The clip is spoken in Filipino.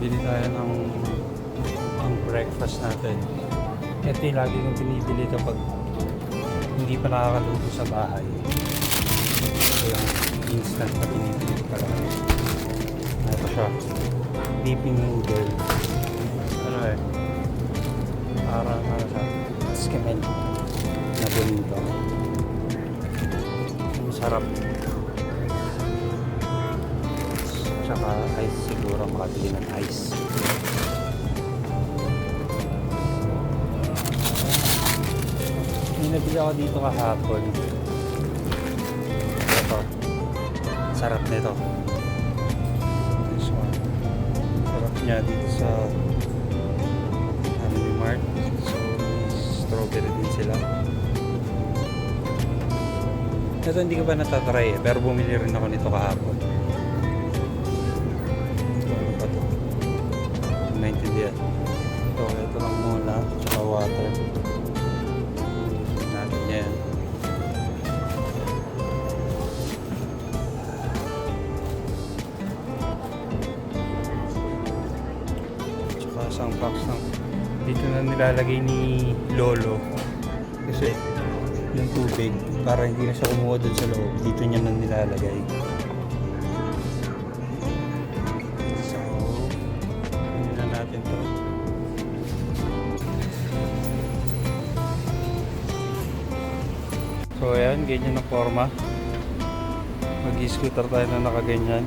bili tayo ng ang breakfast natin. Ito yung lagi kong binibili kapag hindi pa nakakaluto sa bahay. Ito yung instant na binibili ko pala. Ito siya. Beeping noodle. Ano eh? Parang ano siya? Skimel na bonito. Masarap. Tsaka ice siguro, makabili ng ice. May nabili ako dito kahapon. Ito. Sarap nito. This one. Sarap niya dito sa Family Mart. So, strawberry din sila. Ito hindi ko pa natatry eh, pero bumili rin ako nito kahapon. Ano pa ito? Maintindihan. Ito lang muna. Tsaka water. Natin yan. Tsaka isang box ng dito na nilalagay ni Lolo. Kasi yung tubig, para hindi na siya kumuha dun sa loob, dito niya na nilalagay. So, hindi na natin to. So ayan, ganyan ang forma. Mag-scooter tayo na nakaganyan.